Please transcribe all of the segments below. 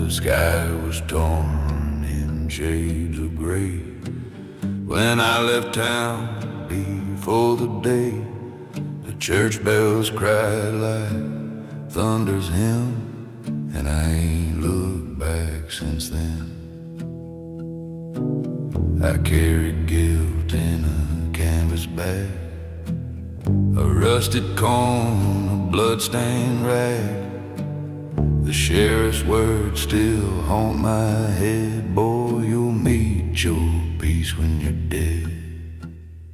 The sky was torn in shades of gray when I left town before the day. The church bells cried like thunder's hymn, and I ain't looked back since then. I carried guilt in a canvas bag, a rusted comb, a bloodstained rag. The sheriff's words still haunt my head. Boy, you'll meet your peace when you're dead.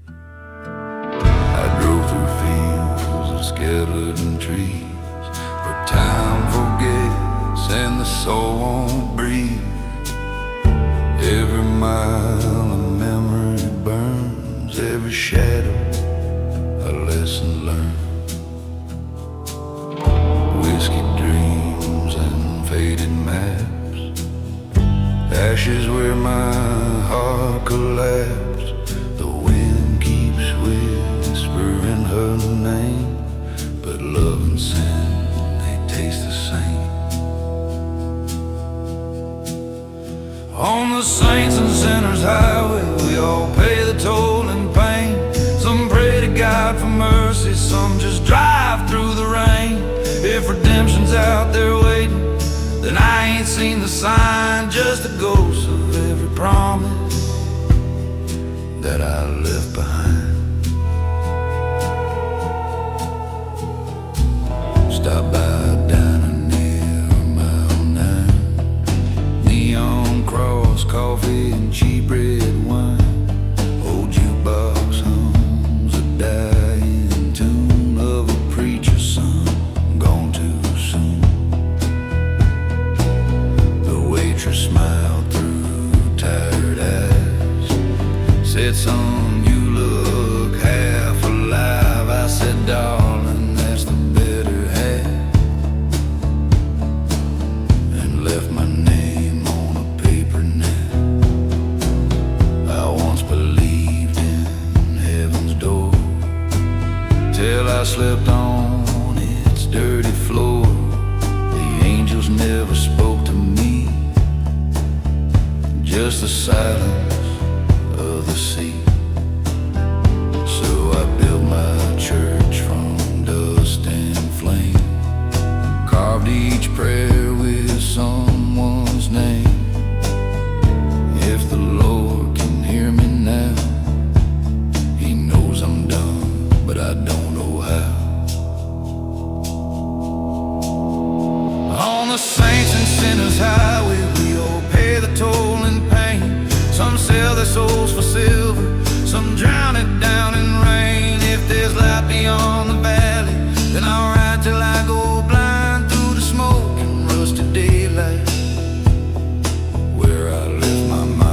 I drove through fields of skeleton trees, where time forgets and the soul won't breathe. Every mile of memory burns, every shadow a lesson learned. Whiskey dreams and faded maps, ashes where my heart collapsed. The wind keeps whispering her name, but love and sin, they taste the same. On the saints and sinners highway, we all pay the toll and pain. Some pray to God for mercy, some just drive through the rain. If redemption's out there waiting, then I ain't seen the sign, just a ghost of every promise that I left behind. Stop by diner near Mile 9, neon cross, coffee and cheap red wine. Old jukebox hums a dying tune of a preacher's son gone too soon. The waitress smiled through tired eyes, said, "Son, you look half alive." I said, "Darling, that's the better half," and left my name on a paper net. I once believed in heaven's door, till I slept on its dirty floor. The angels never spoke to me, just the silence of the sea. So I built my church from dust and flame, carved each prayer with someone's name. If the Lord can hear me now, He knows I'm done, but I don't know how. On the saints and sinners highway, we all pay the toll and pain. Some sell their souls for silver, some drown it down in rain. If there's light beyond the valley, then I'll ride till I go blind through the smoke and rusted daylight, where I left my mind.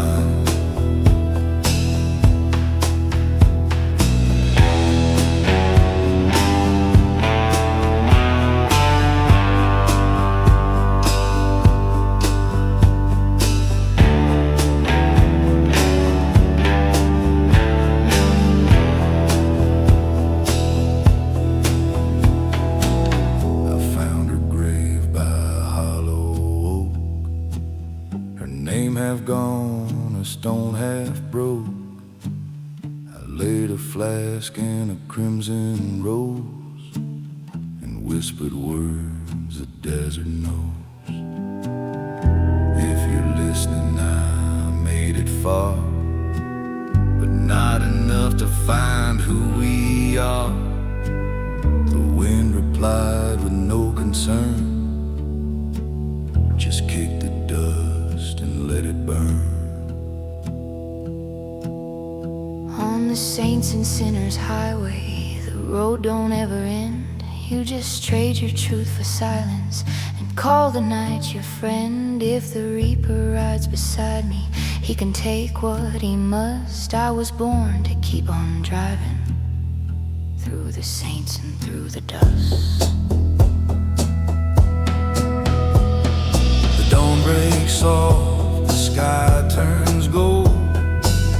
I found her grave by a hollow oak, her name half gone, her stone half broke. I laid a flask in a crimson rose and whispered words the desert knows. If you're listening, I made it far, but not enough to find who we are. The wind replied with no concern, just kick the dust and let it burn. On the saints and sinners highway, the road don't ever end. You just trade your truth for silence and call the night your friend. If the reaper rides beside me, he can take what he must. I was born to keep on driving through the saints and through the dust. The dawn breaks off, the sky turns gold,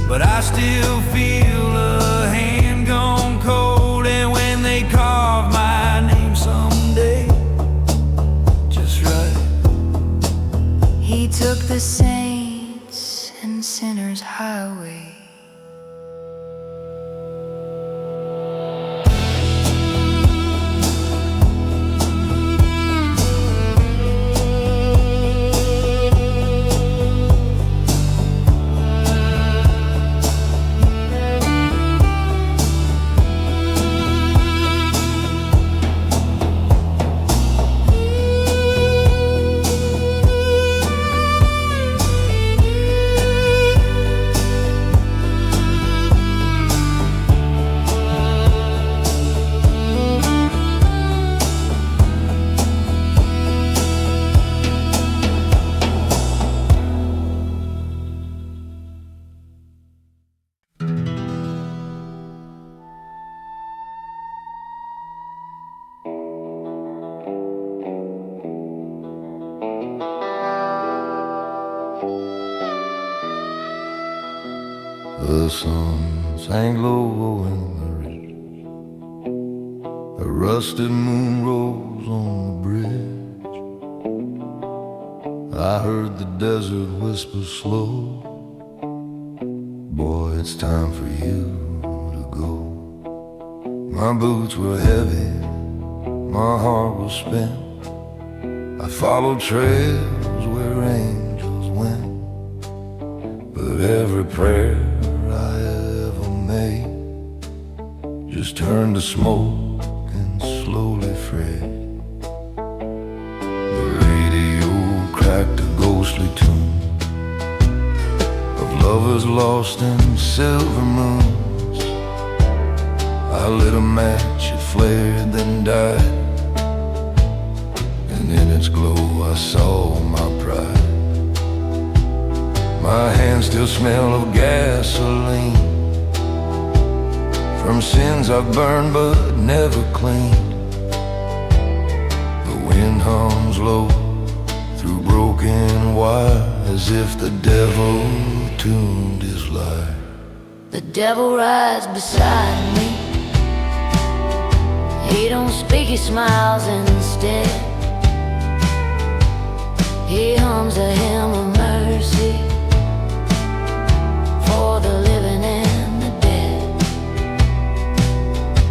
but I still feel a hand gone cold. And when they carve my name someday, just right, The sun sank low in the ridge. A rusted moon rose on the bridge. I heard the desert whisper slow, boy, it's time for you to go. My boots were heavy, my heart was spent. I followed trails where angels went, but every prayer I ever made just turned to smoke and slowly frayed. The radio cracked a ghostly tune of lovers lost in silver moons. I lit a match, it flared, then died, and in its glow I saw my pride. My hands still smell of gasoline from sins I've burned but never cleaned. The wind hums low through broken wire, as if the devil tuned his lyre. The devil rides beside me. He don't speak, he smiles instead. He hums a hymn of mercy for the living and the dead.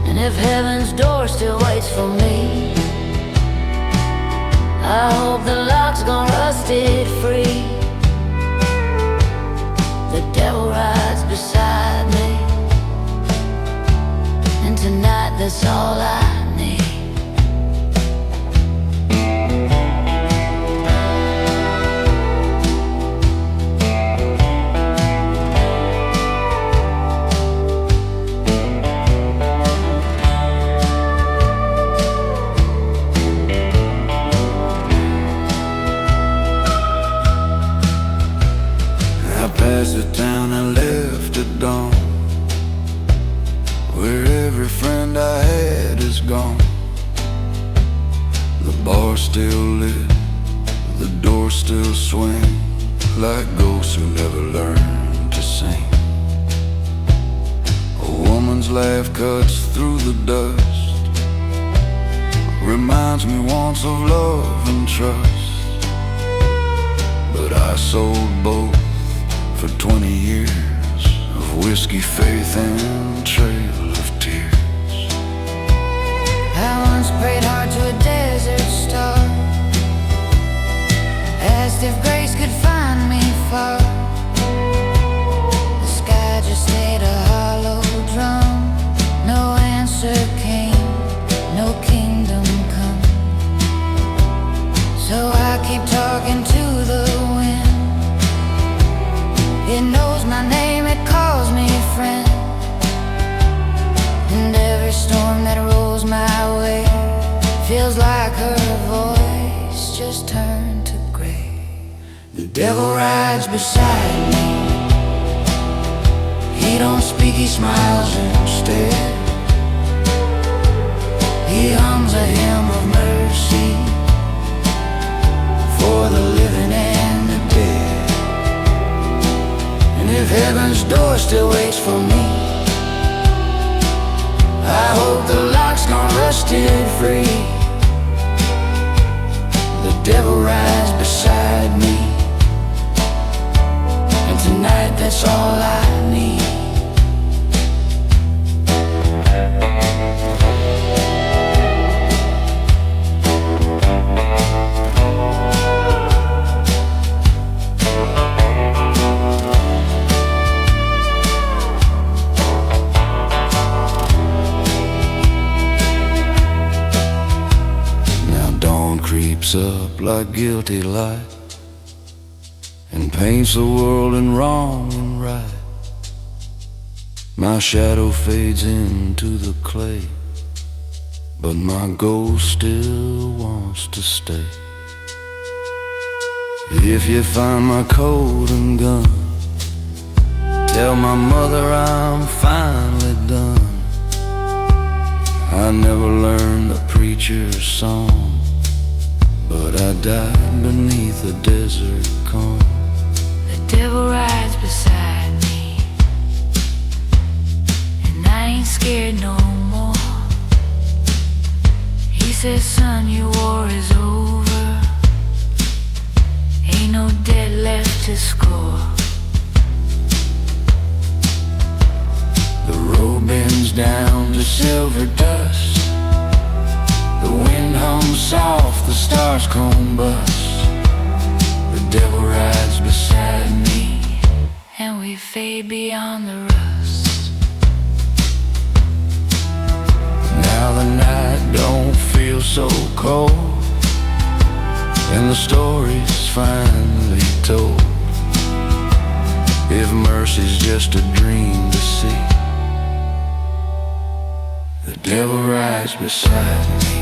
And if heaven's door still waits for me, I hope the lock's gone rusted free. The devil rides beside me, and tonight that's all I need. Past the town I left at dawn, where every friend I had is gone. The bar still lit, the door still swing, like ghosts who never learned to sing. A woman's laugh cuts through the dust, reminds me once of love and trust. But I sold both for 20 years of whiskey, faith, and trail of tears. I once prayed hard to a desert star, asked if grace could find me far. The sky just stayed a hollow drum. No answer came, no kingdom come. So I keep talking to the wind. It knows my name, it calls me friend. And every storm that rolls my way feels like her voice just turned to gray. The devil rides beside me. He don't speak, he smiles instead. He hums a hymn of mercy for the living and the dead. And if heaven's door still waits for me, I hope the lock's gone rusted free. The devil rides beside me, and tonight that's all I need. Creeps up like guilty light and paints the world in wrong and right. My shadow fades into the clay, but my ghost still wants to stay. If you find my coat and gun, tell my mother I'm finally done. I never learned the preacher's song, but I died beneath a desert calm. The devil rides beside me. scared no more. He says, son, your war is over. Ain't no debt left to score. The road bends down to silver dust. The wind hums soft, the stars combust. The devil rides beside me, and we fade beyond the rust. Now the night don't feel so cold, and the story's finally told. If mercy's just a dream to see, the devil rides beside me.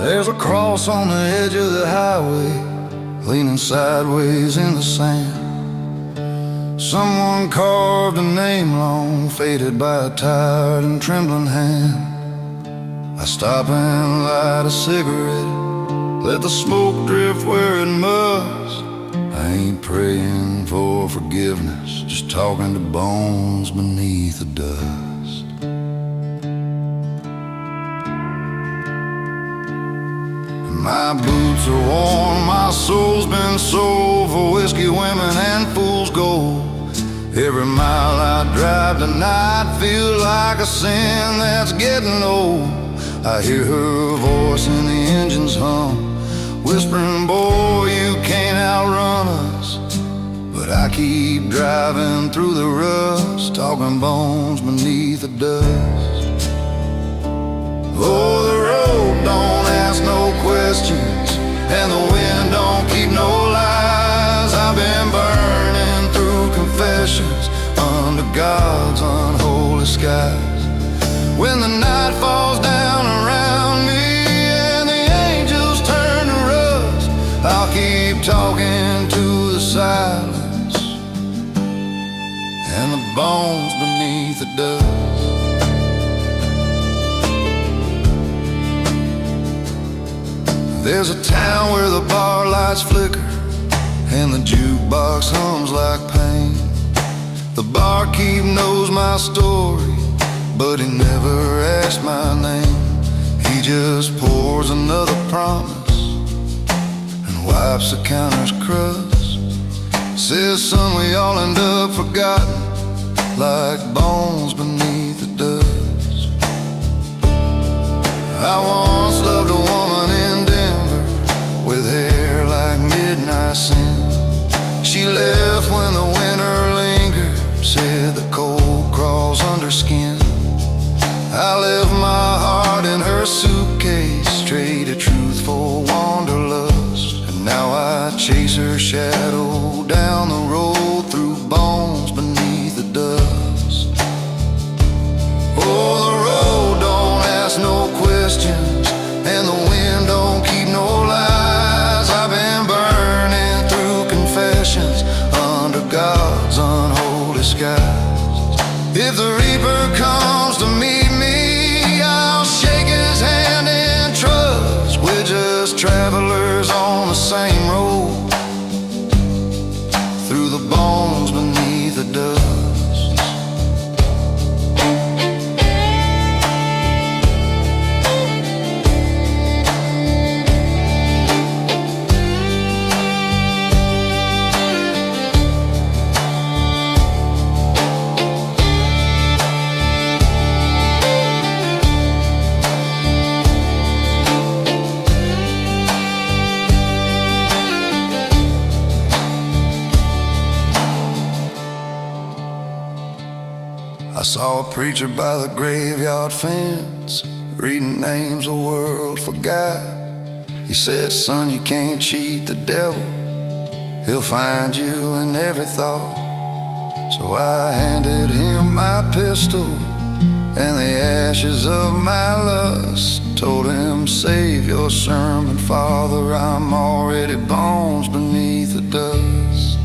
There's a cross on the edge of the highway, leaning sideways in the sand. Someone carved a name long faded by a tired and trembling hand. I stop and light a cigarette, let the smoke drift where it must. I ain't praying for forgiveness, just talking to bones beneath the dust. My boots are worn, my soul's been sold for whiskey, women, and fool's gold. Every mile I drive tonight feels like a sin that's getting old. I hear her voice in the engine's hum, whispering, boy, you can't outrun us. But I keep driving through the rust, talking bones beneath the dust. Oh, the road don't ask no questions, and the wind don't keep no lies. I've been burning through confessions under God's unholy skies. When the night falls down around me and the angels turn to rust, I'll keep talking to the silence and the bones beneath the dust. There's a town where the bar lights flicker and the jukebox hums like pain. The barkeep knows my story, but he never asked my name. He just pours another promise and wipes the counter's crust. Says, son, we all end up forgotten like bones beneath the dust. I once loved a woman in with hair like midnight sin. She left when the winter lingered, said the cold crawls under skin. I left my heart in her suitcase, traded truth for wanderlust, and now I chase her shadow down the road through bones beneath the dust. Oh, the road don't ask no questions, and the wind don't keep no lies. I've been burning through confessions under God's unholy skies. If the reaper comes to meet me, I'll shake his hand in trust. We're just travelers on the same road, through the bones beneath the dust. I saw a preacher by the graveyard fence, reading names the world forgot. He said, son, you can't cheat the devil. He'll find you in every thought. So I handed him my pistol and the ashes of my lust. Told him, save your sermon, Father, I'm already bones beneath the dust.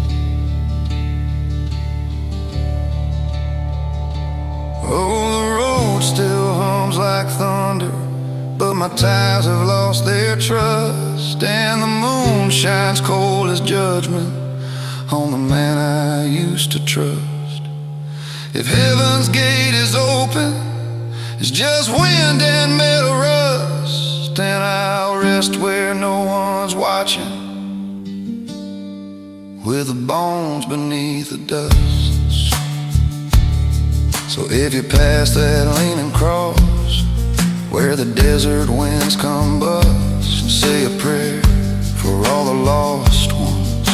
Oh, the road still hums like thunder, but my tires have lost their trust, and the moon shines cold as judgment on the man I used to trust. If heaven's gate is open, it's just wind and metal rust, and I'll rest where no one's watching, with the bones beneath the dust. So if you pass that leaning cross, where the desert winds combust, say a prayer for all the lost ones,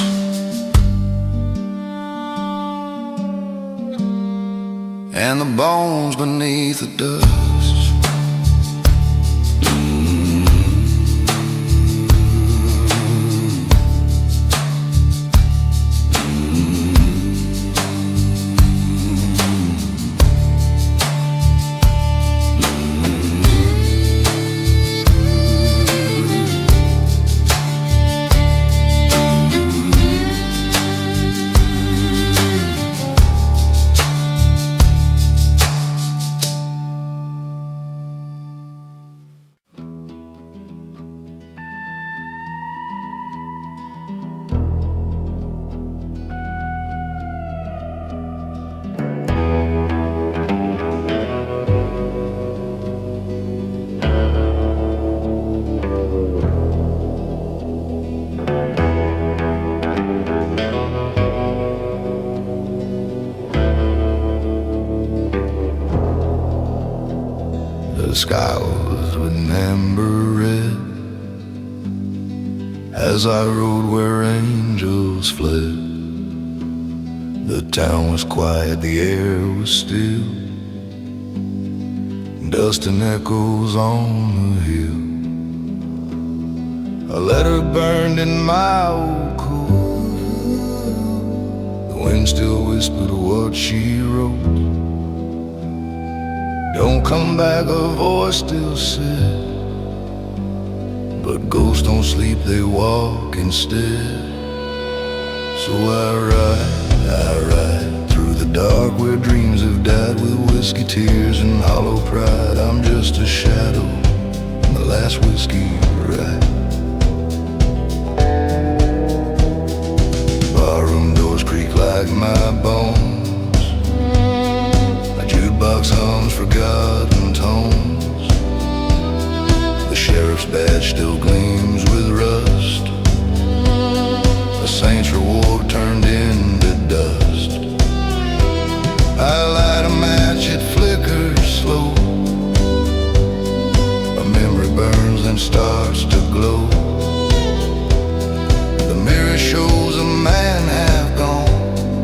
and the bones beneath the dust. The sky was with an amber red as I rode where angels fled. The town was quiet, the air was still, dust and echoes on the hill. A letter burned in my old coat, the wind still whispered what she wrote. Don't come back, a voice still said, but ghosts don't sleep, they walk instead. So I ride through the dark where dreams have died, with whiskey tears and hollow pride. I'm just a shadow in the last whiskey ride. Barroom doors creak like my bones, jukebox hums forgotten tones. The sheriff's badge still gleams with rust, a saint's reward turned into dust. I light a match, it flickers slow, a memory burns and starts to glow. The mirror shows a man half gone,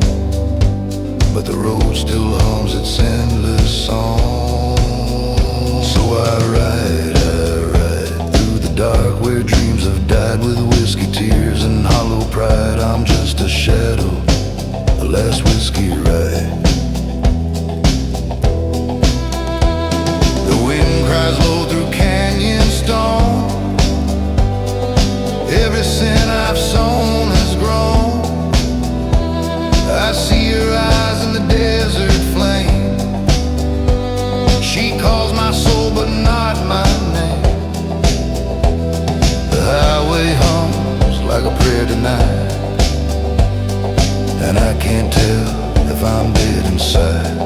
but the road still hums its endless song. So I ride through the dark where dreams have died, with whiskey tears and hollow pride. I'm just a shadow, the last whiskey ride. The wind cries low through canyon stone, every sin I've sown has grown. I see your eyes in the desert flame, she calls my soul but not my name. The highway hums like a prayer tonight, and I can't tell if I'm dead inside.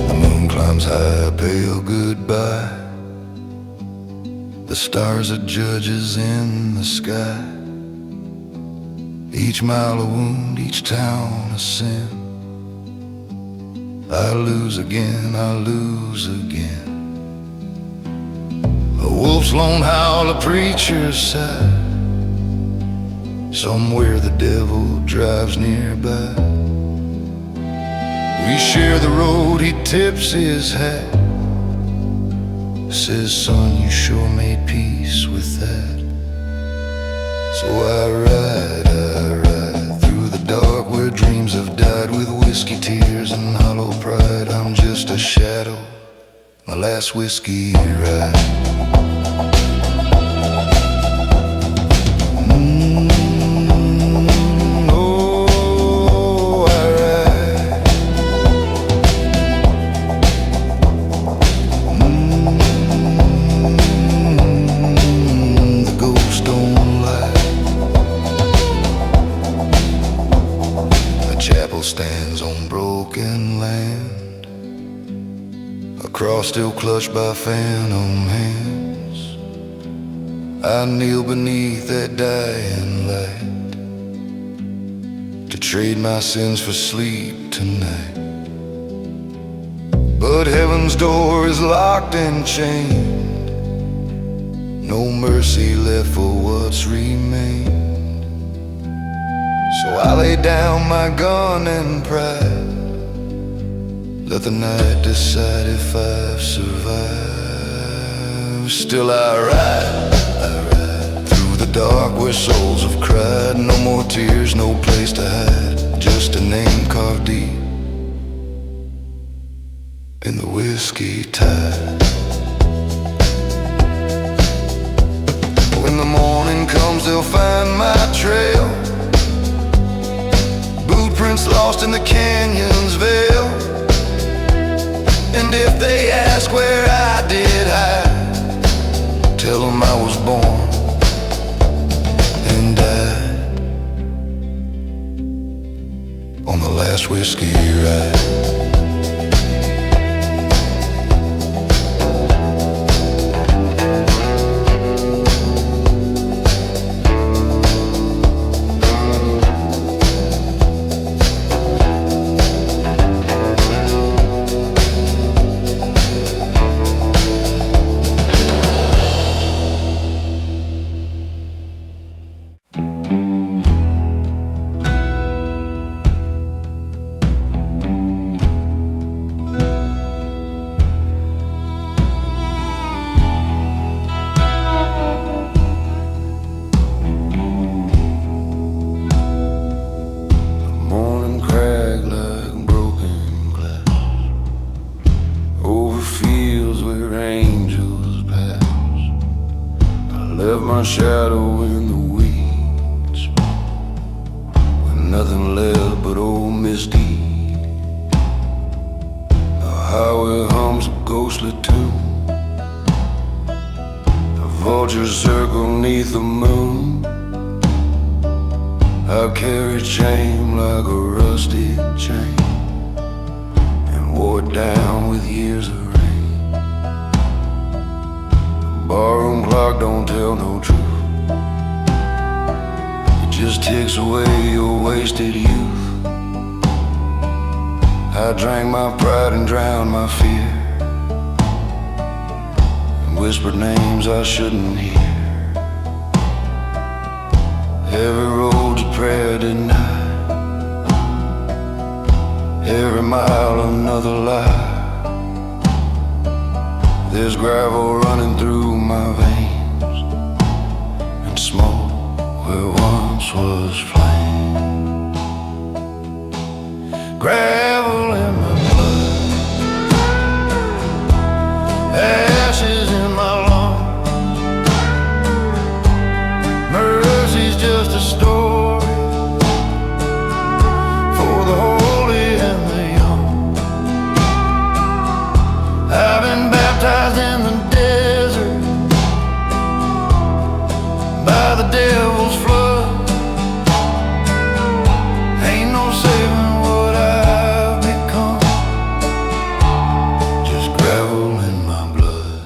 The moon climbs high, pale goodbye, the stars are judges in the sky. Each mile a wound, each town a sin. I lose again, I lose again. A wolf's lone howl, a preacher's sigh, somewhere the devil drives nearby. We share the road, he tips his hat, says, son, you sure made peace with that. So I ride through the dark where dreams have died, with whiskey tears and hollow pride. I'm just a shadow, my last whiskey ride. Stands on broken land, a cross still clutched by phantom hands. I kneel beneath that dying light to trade my sins for sleep tonight. But heaven's door is locked and chained, no mercy left for what's remained. So I lay down my gun and pride, let the night decide if I've survived. Still I ride through the dark where souls have cried. No more tears, no place to hide, just a name carved deep in the whiskey tide. When the morning comes, they'll find my trail, prints lost in the canyon's veil. And if they ask where I did hide, tell them I was born and died on the last whiskey ride. Left my shadow in the weeds, with nothing left but old misdeed. The highway hums a ghostly tune, the vultures circle neath the moon. I carried shame like a rusty chain, and wore it down with years of rain. Barroom clock don't tell no truth, it just takes away your wasted youth. I drank my pride and drowned my fear, and whispered names I shouldn't hear. Every road's a prayer denied, every mile another lie. There's gravel running through my veins, and smoke where once was flame. Gravel in my blood, ashes in my lungs. Mercy's just a story for the holy and the young. I've been baptized in the desert by the devil's flood. Ain't no saving what I've become, just gravel in my blood.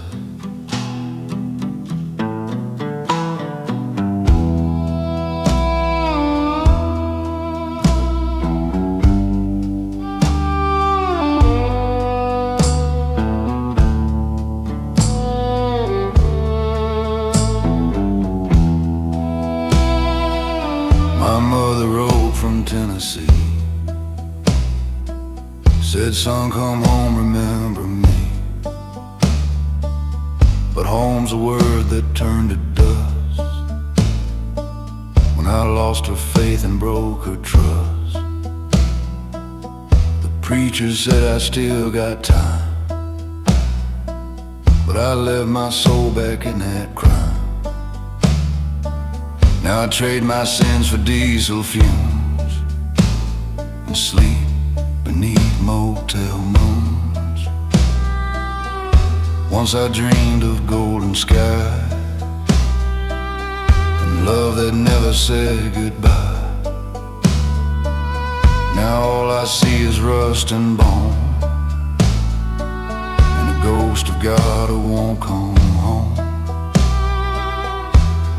My mother rode from Tennessee, Said, son, come home, remember me. But home's a word that turned to dust when I lost her faith and broke her trust. The preacher said I still got time, but I left my soul back in that crime. Now I trade my sins for diesel fumes and sleep beneath motel moons. Once I dreamed of golden skies and love that never said goodbye. Now all I see is rust and bone and a ghost of God who won't come home.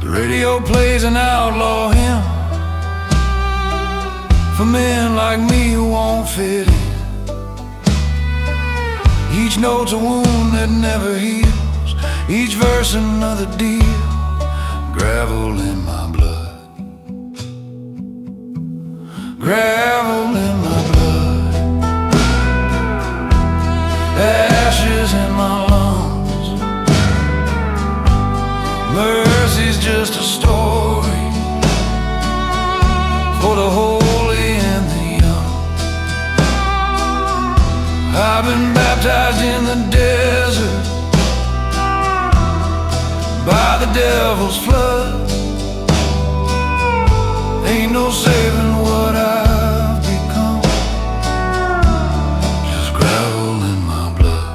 The radio plays an outlaw hymn for men like me who won't fit in. Each note's a wound that never heals, each verse another deal. Gravel in my blood, gravel in my blood, ashes in my lungs. Mercy's just a story for the holy and the young. I've been baptized in the desert by the devil's flood. Ain't no saving what I've become, just gravel in my blood.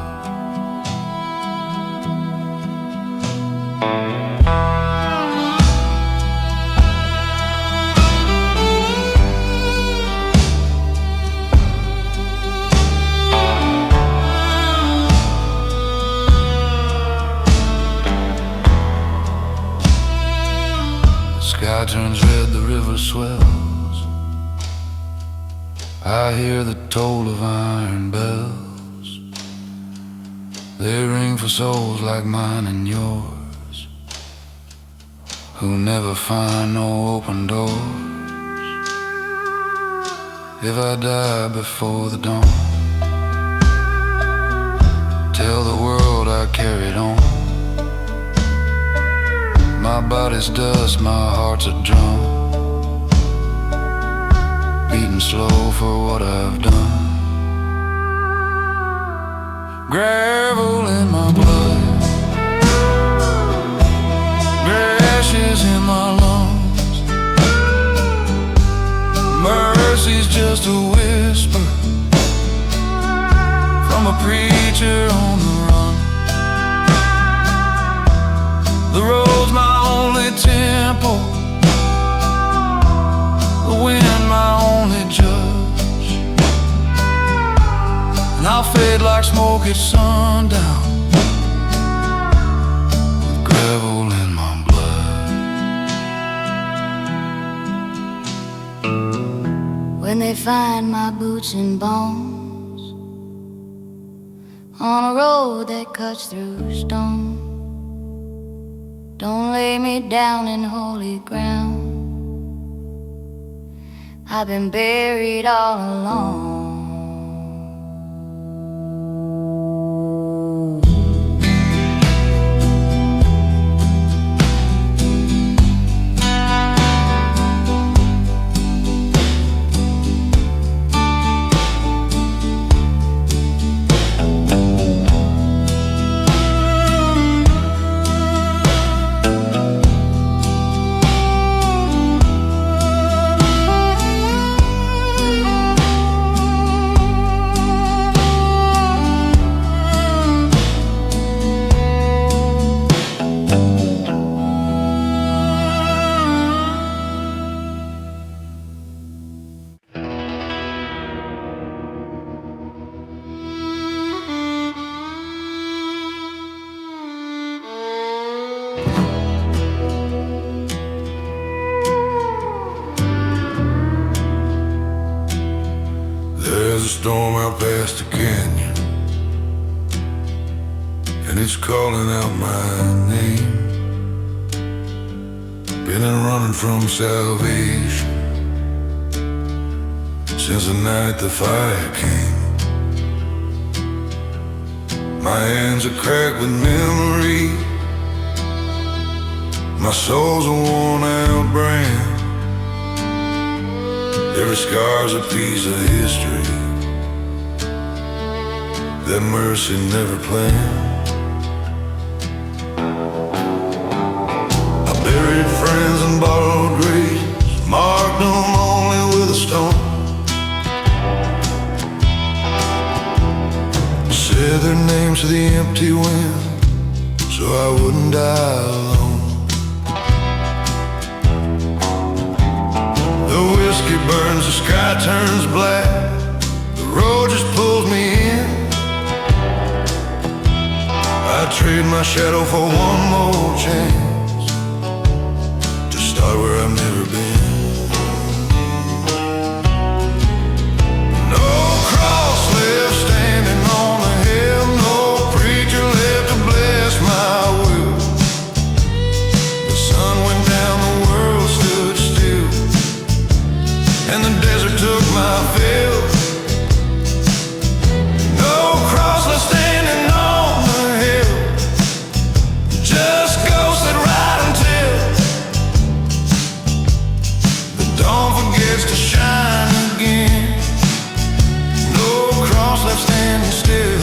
The sky turns red, the river swells. I hear the toll of iron bells. They ring for souls like mine and yours, who never find no open doors. If I die before the dawn, tell the world I carried on. My body's dust, my heart's a drum, beating slow for what I've done. Gravel in my blood, ashes in my lungs. Mercy's just a whisper from a preacher on the run. The road's my only temple, the wind my only judge, and I'll fade like smoke at sundown with gravel in my blood. When they find my boots and bones on a road that cuts through stone, don't lay me down in holy ground. I've been buried all along. There's a storm out past the canyon, and it's calling out my name. Been running from salvation since the night the fire came. My hands are cracked with memory. My soul's a worn-out brand. Every scar's a piece of history that mercy never planned. I buried friends and borrowed graves, marked them only with a stone. Said their names to the empty wind so I wouldn't die alone. The whiskey burns, the sky turns black, the road just pulls me in. I trade my shadow for one more chance to start where I've never been. No cross left standing on the hill, no preacher left to bless my will. The sun went down, the world stood still, and the desert took my fill. No cross left standing on the hill, just ghosts that ride until the dawn forgets to shine again. No cross left standing still.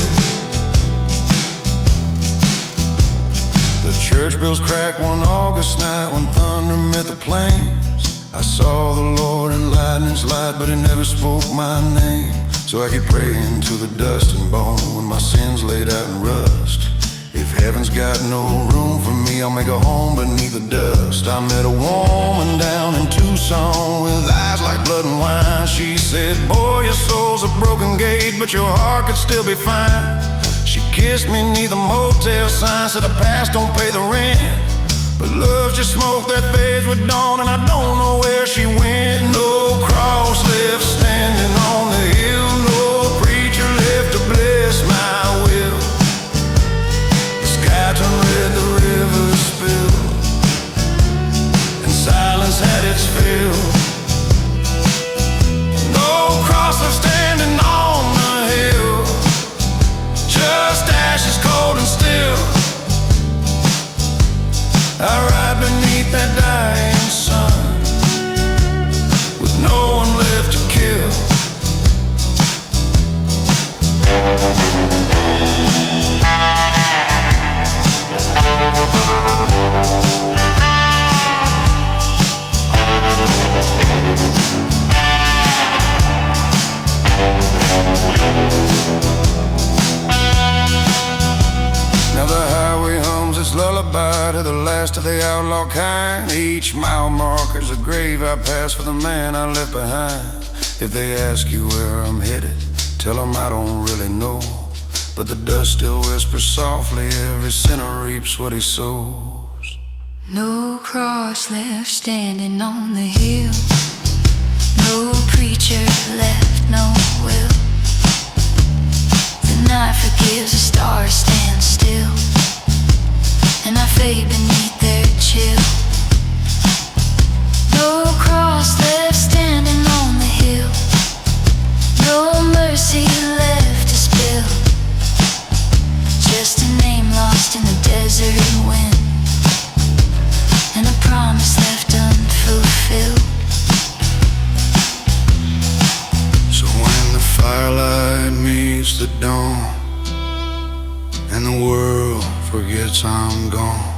The church bells cracked one August night when thunder met the plains. I saw the Lord in lightning's light, but he never spoke my name. So I keep praying to the dust and bone when my sins laid out in rust. If heaven's got no room for me, I'll make a home beneath the dust. I met a woman down in Tucson with eyes like blood and wine. She said, boy, your soul's a broken gate, but your heart could still be fine. She kissed me neath a motel sign, said the past don't pay the rent, but love's just smoke that fades with dawn, and I don't know where she went. No cross left standing on the hill, no preacher left to bless my will. The sky turned red, the river spilled, and silence had its fill. No cross left standing on the hill, just ashes cold and still. I ride beneath that dying sun with no one left to kill. Now the highway hums its lullaby to the last of the outlaw kind. Each mile marker's a grave I pass for the man I left behind. If they ask you where I'm headed, tell them I don't really know, but the dust still whispers softly, every sinner reaps what he sows. No cross left standing on the hill, no preacher left, no will. The night forgives, the stars stand still, and I fade beneath their chill. No cross left standing on the hill, no mercy left to spill, just a name lost in the desert wind, and a promise left unfulfilled. So when the firelight meets the dawn, and the world forgets I'm gone,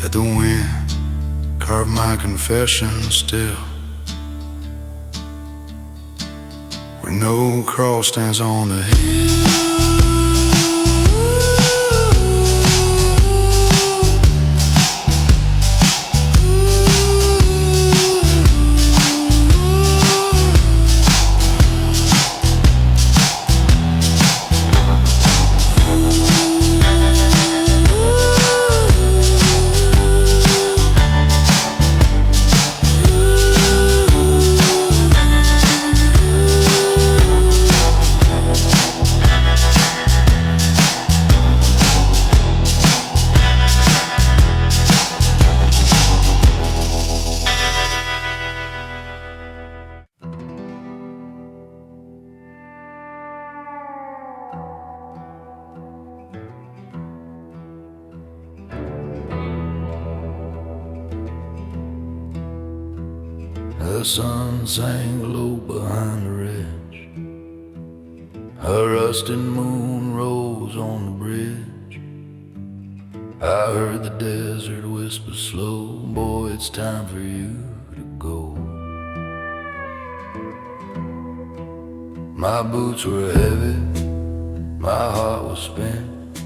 let the wind carve my confession still, where no cross stands on the hill. the sun sank low behind the ridge. A rusted moon rose on the bridge. I heard the desert whisper slow, boy, it's time for you to go. My boots were heavy, my heart was spent.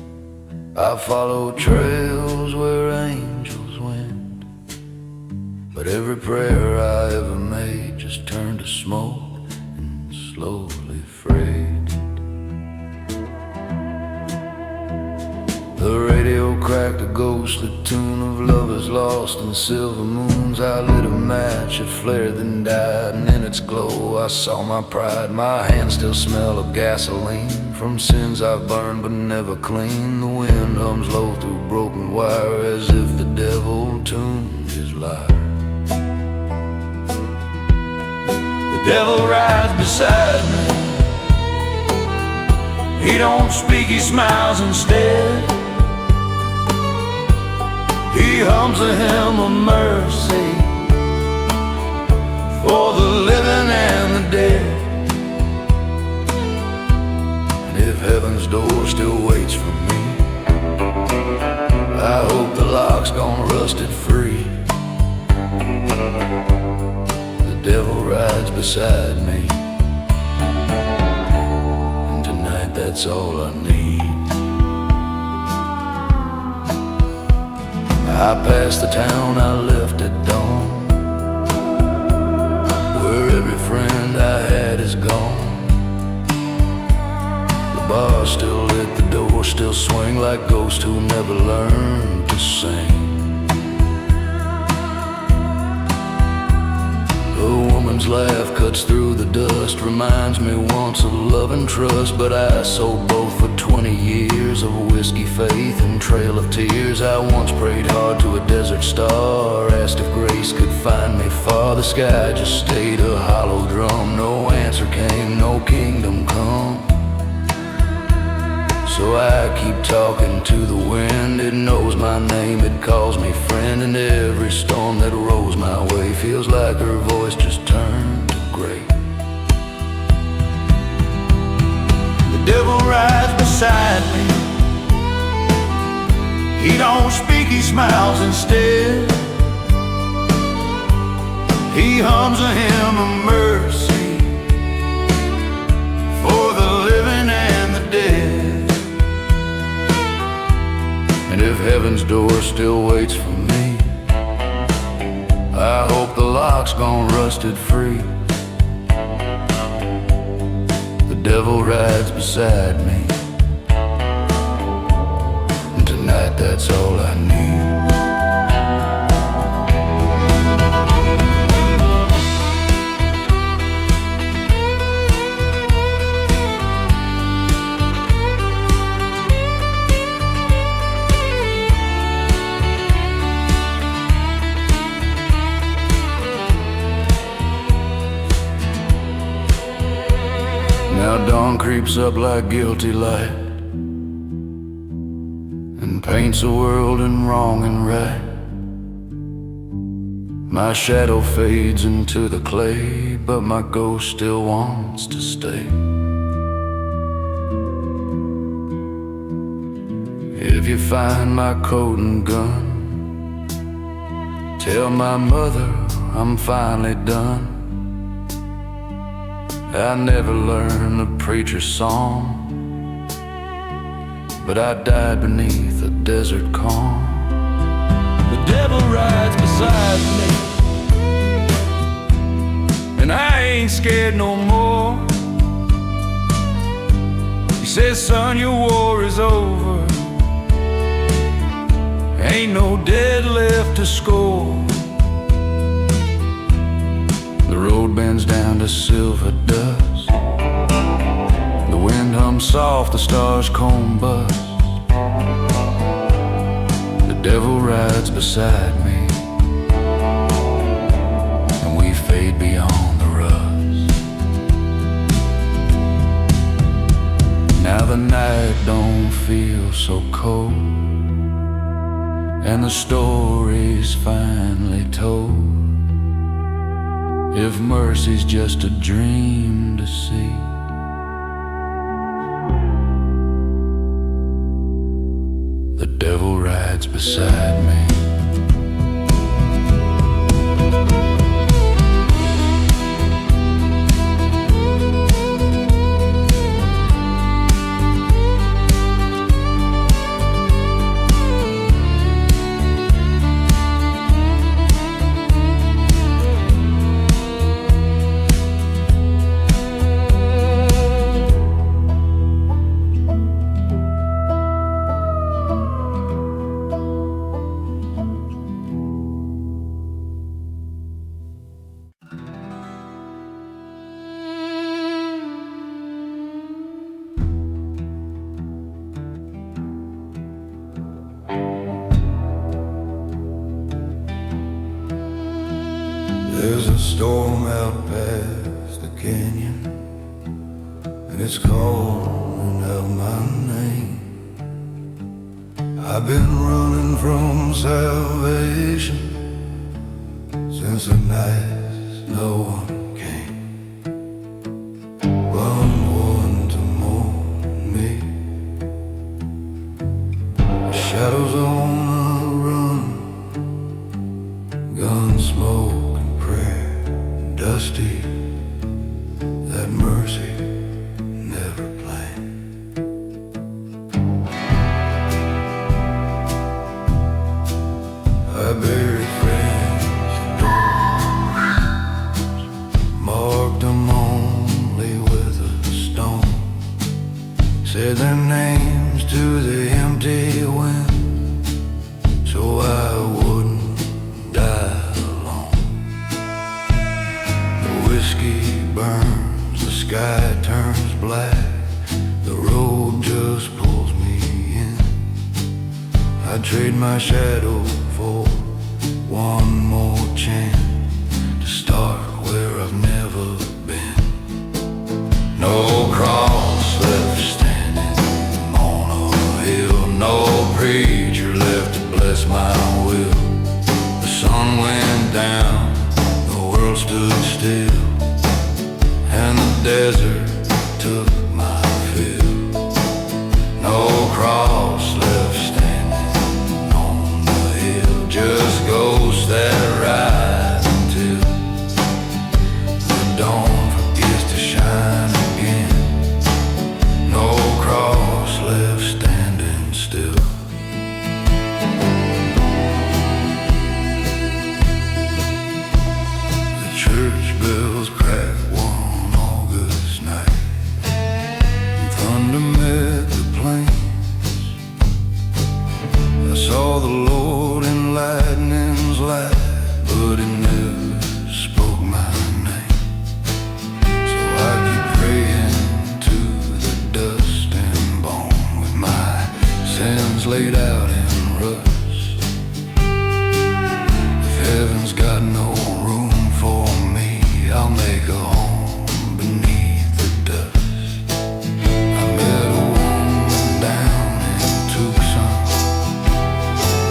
I followed trails where angels went, but every prayer I ever made just turned to smoke and slowly faded. The radio cracked a ghostly tune of lovers lost in silver moons. I lit a match, it flared then died, and in its glow I saw my pride. My hands still smell of gasoline from sins I've burned but never clean. The wind hums low through broken wire as if the devil tuned his lyre. The devil rides beside me. He don't speak, he smiles instead. He hums a hymn of mercy for the living and the dead. And if heaven's door still waits for me, I hope the lock's gone rusted free. The devil rides beside me, and tonight that's all I need. I passed the town I left at dawn, where every friend I had is gone. The bar still lit, the door still swing like ghosts who never learned to sing. A woman's laugh cuts through the dust, reminds me once of love and trust. But I sold both for 20 years of whiskey, faith, and trail of tears. I once prayed hard to a desert star, asked if grace could find me far. The sky just stayed a hollow drum, no answer came, no kingdom come. So I keep talking to the wind, it knows my name, it calls me friend. And every storm that rolls my way feels like her voice just turned to gray. The devil rides beside me. He don't speak, he smiles instead. He hums a hymn of mercy for the living and the dead. And if heaven's door still waits for me, I hope the lock's gone rusted free. The devil rides beside me, and tonight that's all I need. Now dawn creeps up like guilty light and paints a world in wrong and right. My shadow fades into the clay, but my ghost still wants to stay. If you find my coat and gun, tell my mother I'm finally done. I never learned the preacher's song, but I died beneath a desert calm. The devil rides beside me, and I ain't scared no more. He says, son, your war is over, ain't no dead left to score. The road bends down to silver dust, the wind hums soft, the stars combust. The devil rides beside me, and we fade beyond the rust. Now the night don't feel so cold, and the story's finally told. if mercy's just a dream to see. The devil rides beside me. There's a storm out past the canyon, and it's calling out my name. I've been running from salvation since the night no one came. One to mourn me. The shadows on the run, gun smoke, dusty, that mercy never planned. I buried friends indoors, marked them only with a stone, said their names to the empty wind, so I wouldn't die. Whiskey burns, the sky turns black, the road just pulls me in. I'd trade my shadow for one more chance to start where I've never been. No cross left standing on a hill, no preacher left to bless my will. The sun went down, the world stood still, and the desert took my fill. No cross left standing on the hill, just ghosts that ride until the dawn forgets to shine again. No cross left standing still. The church bells crack one August night, and thunder met the plains. I saw the Lord in lightning's light, but He never spoke my name. So I keep praying to the dust and bone, with my sins laid out in rust. If heaven's got no room for me, I'll make a home beneath the dust. I met a woman down in Tucson,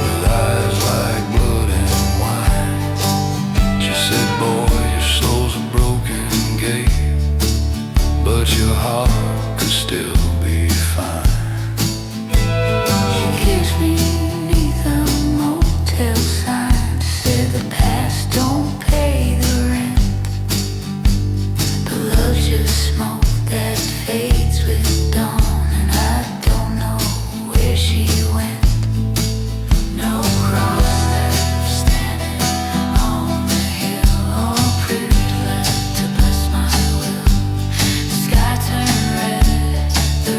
with eyes like blood and wine. She said, boy, your soul's a broken gate, but your heart could still be fine. She kissed me beneath a motel sign, said the past don't pay the rent, but love's just smoke that fades with dawn, and I don't know where she went. No cross left standing on the hill, or privilege left to bless my will. The sky turned red, the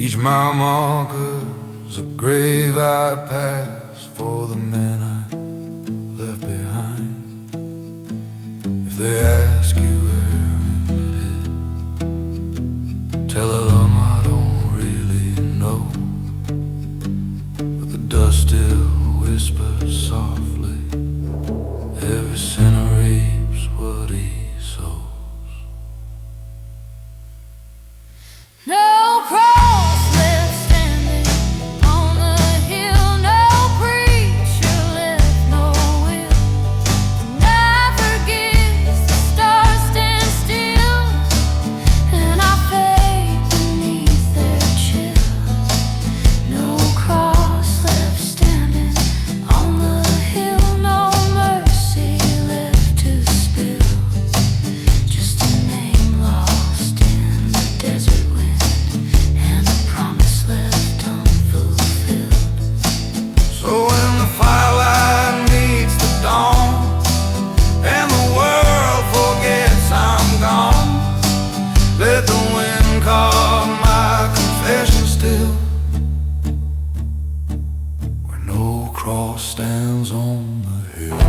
Each mile marker's a grave I pass for the men I left behind. If they ask you where it hit, tell them I don't really know, but the dust still whispers softly. Every sinner reaps what he sows. No cross left standing on the hill, no preacher left, no will. The night forgets, the stars stand still, and I fade beneath their chill. No cross left standing on the hill, no mercy left to spill. Just a name lost in the desert wind, and a promise left unfulfilled. So when the firelight meets the dawn, and the world forgets I'm gone, let the wind carve my confession still, where no cross stands on the hill.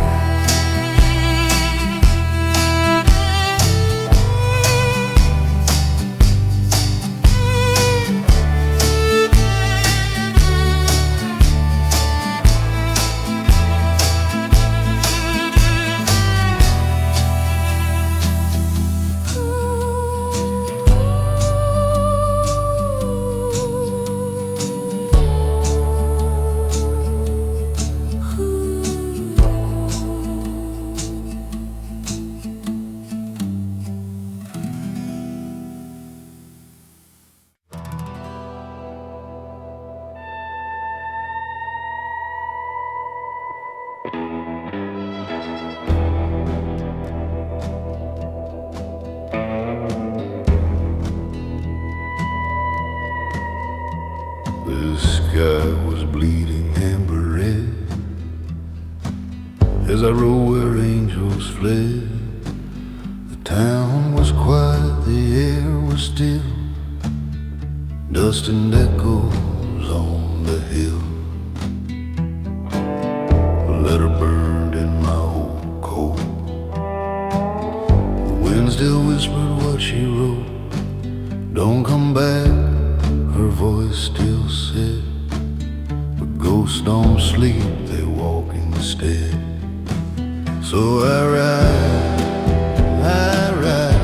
The sky was bleeding amber red as I rode where angels fled. The town was quiet, the air was still, dust and echoes on the hill. A letter burned in my old coat. The wind still whispered what she wrote. Don't come back, her voice still said, but ghosts don't sleep, they walk instead. So I ride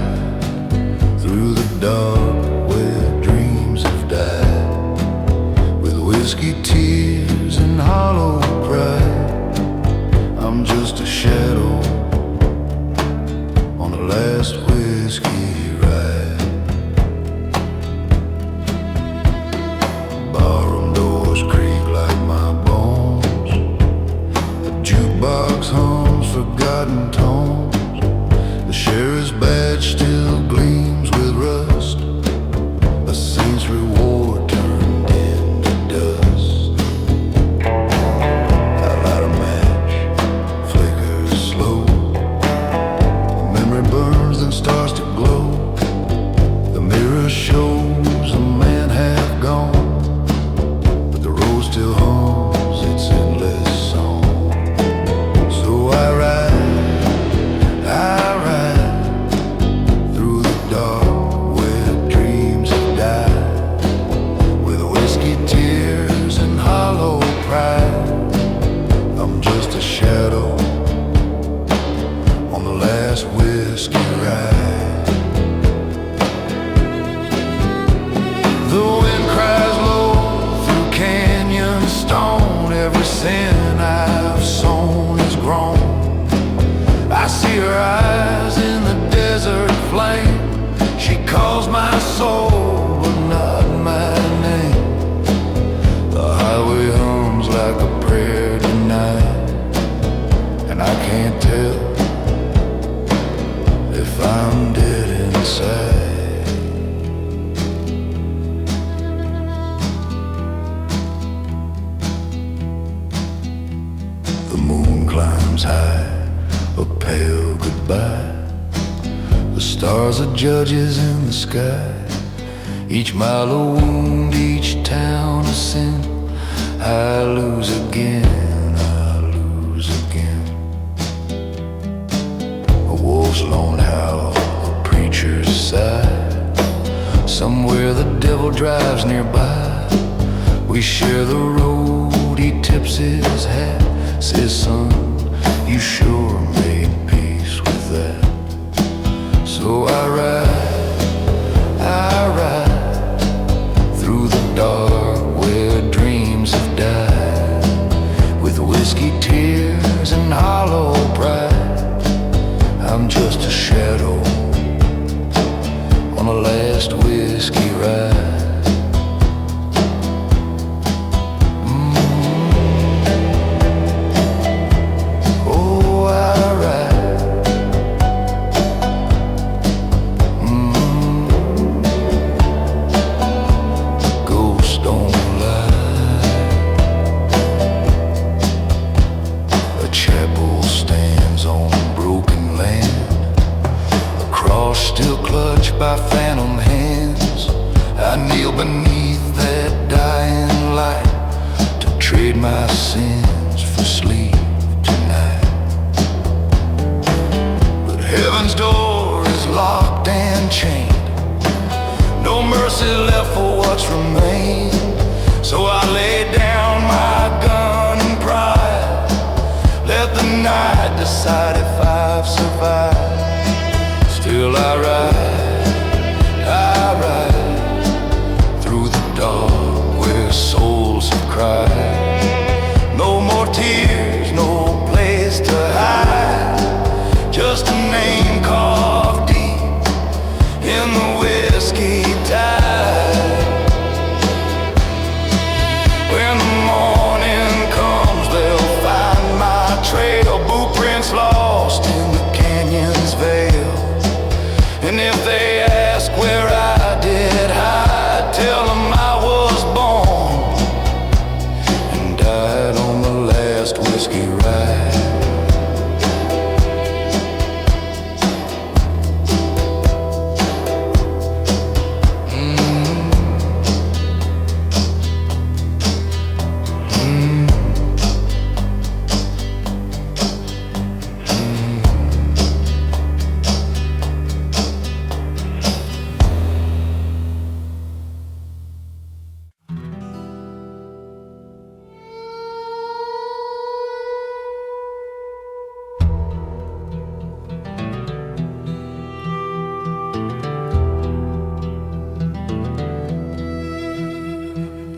through the dark where dreams have died, with whiskey tears and hollow pride. I'm just a shadow on the last whiskey ride. Barroom doors creak like my bones. The jukebox hums forgotten tones. The sheriff's badge still gleams with rust. A saint's reward turned into dust. I light a match, flickers slow. The memory burns and starts to glow. The mirror shows a man half gone, but the road still hums its endless song. So I ride through the dark where dreams have died, with whiskey tears and hollow pride. I'm just a shadow on the last whiskey ride. The wind cries low through canyon stone. Every sin I've sown is grown. I see her eyes in the desert flame. She calls my soul, but not my name. The highway hums like a prayer tonight, and I can't tell if I'm dead inside. The moon climbs high, a pale goodbye. The stars are judges in the sky, Each mile a wound, each town a sin. I lose again, I lose again. A wolf's lone howl, a preacher's sigh. Somewhere the devil drives nearby. We share the road, he tips his hat. Says, son, you sure made peace with that. So I ride through the dark where dreams have died, with whiskey tears and hollow pride. I'm just a shadow on a last whiskey ride. Still clutched by phantom hands, I kneel beneath that dying light to trade my sins for sleep tonight. But heaven's door is locked and chained, no mercy left for what's remained. So I lay down my gun and pride, let the night decide if I've survived. Still I ride through the dark where souls have cried. No more tears, no place to hide, just a name carved deep in the whiskey tide. When the morning comes, they'll find my trail, boot prints lost in the canyon's veil. And if they ask where I did hide, tell them I was born and died on the last whiskey ride.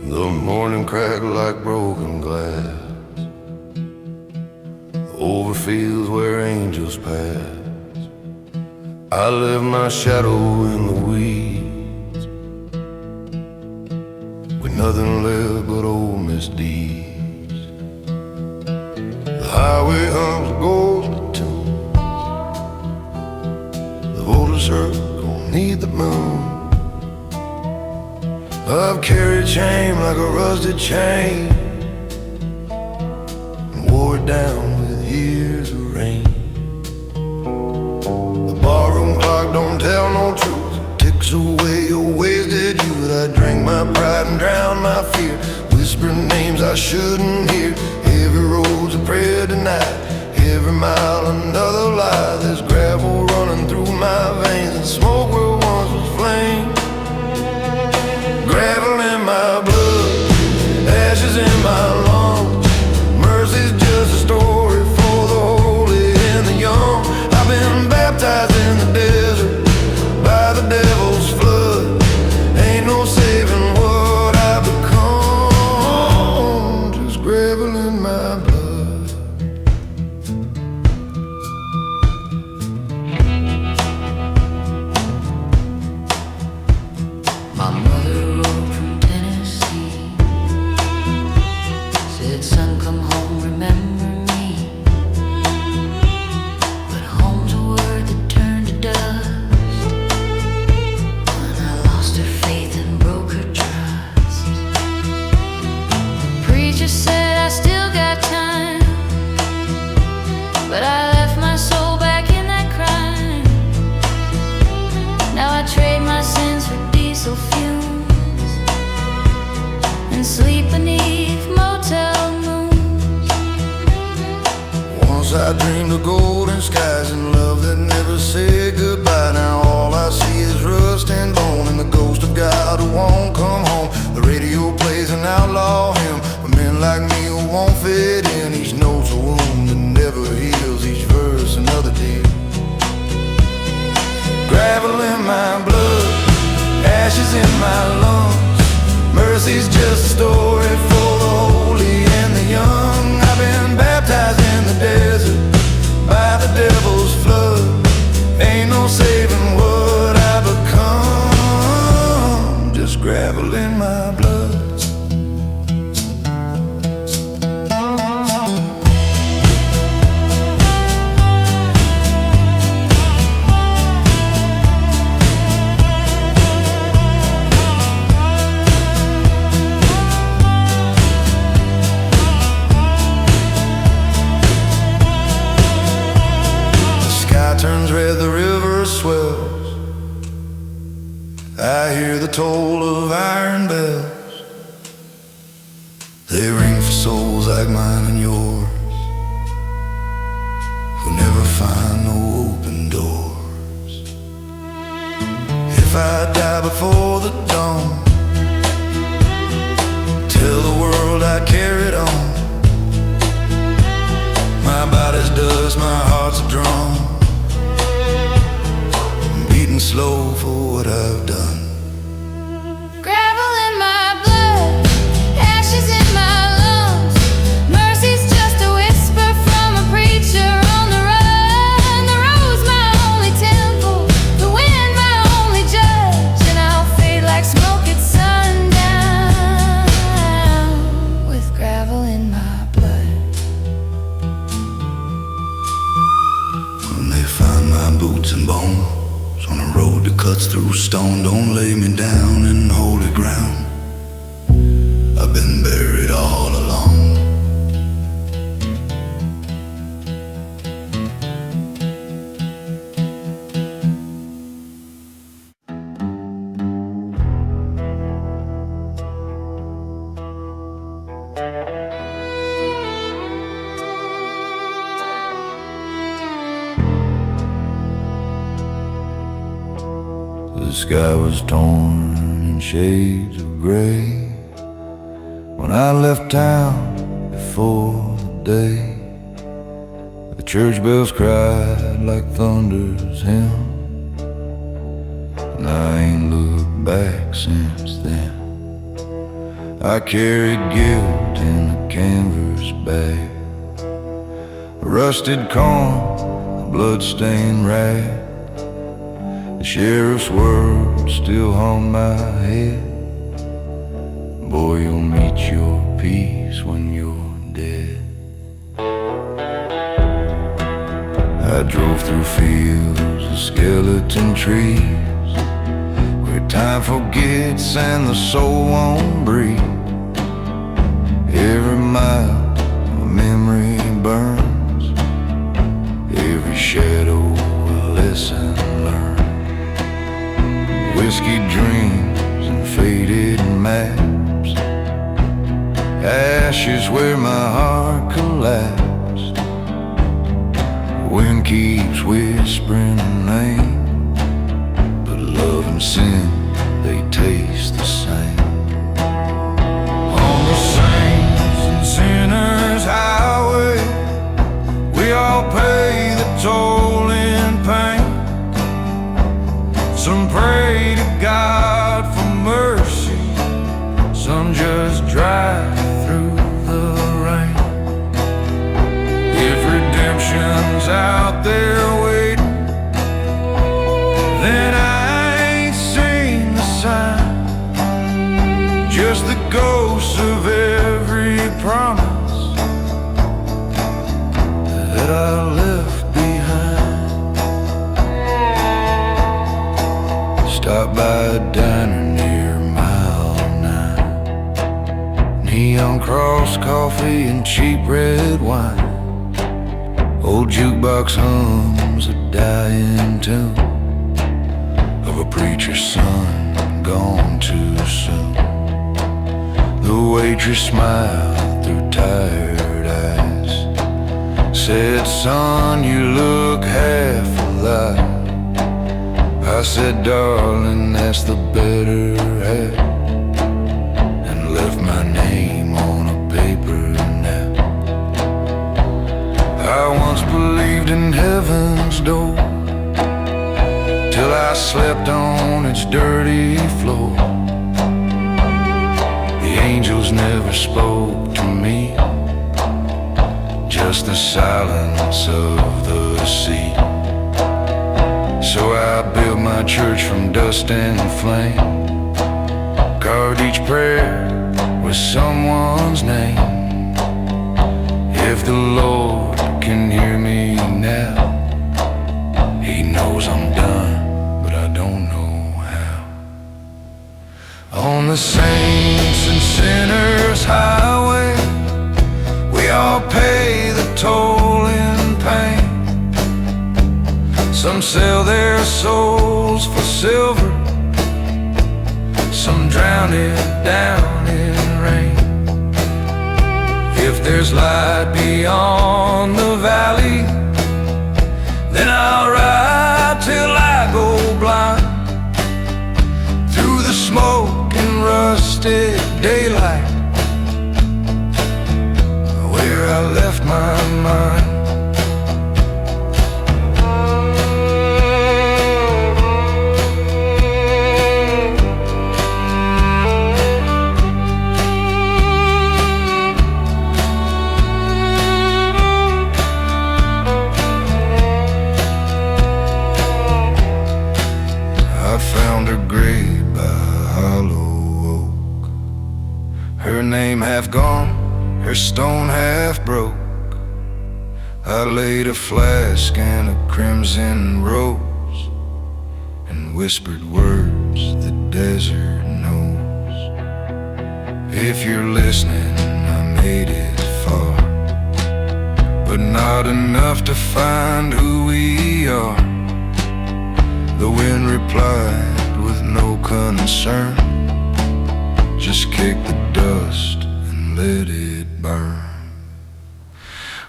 The morning cracked like broken glass over fields where angels pass. I left my shadow in the weeds, with nothing left but old misdeeds. The highway hums a ghostly tune, the voters circle neath the moon. I've carried shame like a rusted chain and wore it down with years of rain. The barroom clock don't tell no truth, it ticks away your wasted youth. I drink my pride and drown my fear, whisper names I shouldn't hear. Every road's a prayer tonight, every mile another lie. There's gravel running through my veins and smoke where once was flame. Gravel in my blood, ashes in my lungs. Mercy's just a story for the holy and the young. I've been baptized in the desert by the devil's flood. Ain't no saving what I've become, just gravel in my blood. and sleep beneath motel moons. Once I dreamed of golden skies and love that never said goodbye. Now all I see is rust and bone and the ghost of God who won't come home. The radio plays an outlaw hymn for men like me who won't fit in. Each note's a wound that never heals, each verse another deal. Gravel in my blood, ashes in my lungs. Mercy's just a story for the holy and the young. I've been baptized in the desert by the devil's flood. Ain't no saving what I become. Just gravel in my blood. Turns red, the river swells. I hear the toll of iron bells. They ring for souls like mine and yours, who never find no open doors. If I die before the dawn, tell the world I carried on. My body's dust, my heart's a drum, beating slow for what I've done. Gravel in my blood, ashes in my lungs. Mercy's just a whisper from a preacher on the run. The road's my only temple, the wind my only judge, and I'll fade like smoke at sundown with gravel in my blood. When they find my boots and bones on a road that cuts through stone, don't lay me down in holy ground. I've been buried all along. The sky was torn in shades of gray when I left town before the day. The church bells cried like thunder's hymn, and I ain't looked back since then. I carried guilt in a canvas bag, a rusted comb, a blood-stained rag. The sheriff's words still haunt my head. Boy, you'll meet your peace when you're dead. I drove through fields of skeleton trees where time forgets and the soul won't breathe. Every mile a memory burns, every shadow a lesson learned. Whiskey dreams and faded maps, ashes where my heart collapsed. The wind keeps whispering a name, but love and sin, they taste the same. On the saints and sinners highway, we all pay the toll in pain. Some pray to God for mercy, some just drive through the rain. If redemption's out there waiting, then I ain't seen the sign, just the ghosts of every promise that I left behind. Stop by a diner near Mile 9, neon cross coffee and cheap red wine. Old jukebox hums a dying tune of a preacher's son gone too soon. The waitress smiled through tired eyes, said, "Son, you look half alive." I said, "Darling, that's the better half," and left my name on a paper now. I once believed in heaven's door, till I slept on its dirty floor. The angels never spoke to me, just the silence of the sea. So I built my church from dust and flame, carved each prayer with someone's name. If the Lord can hear me now, He knows I'm done, but I don't know how. On the saints and sinners highway, we all pay the toll in pain. Some sell their souls for silver, some drown it down in rain. If there's light beyond the valley, then I'll ride till I go blind, through the smoke and rusted daylight, where I left my mind. I found her grave by a hollow oak, her name half gone, her stone half broke. I laid a flask and a crimson rose, and whispered words the desert knows. If you're listening, I made it far, but not enough to find who we are. The wind replied with no concern, just kick the dust and let it burn.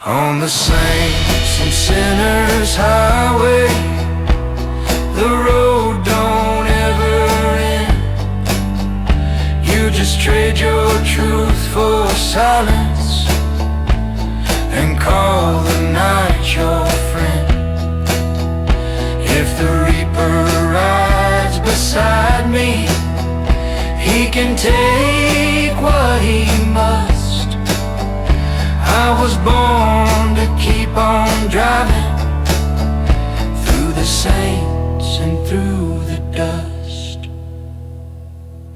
On the saints and sinners highway, the road don't ever end. You just trade your truth for silence, and call the night your friend. If the reaper rides beside me, he can take what he must. I was born to keep on driving, through the saints and through the dust.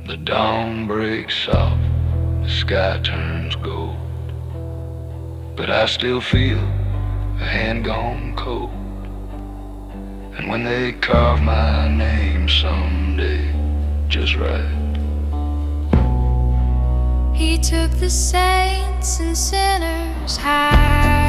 The dawn breaks soft, the sky turns gold, but I still feel a hand gone cold. And when they carve my name someday, just right. He took the saints and sinners high.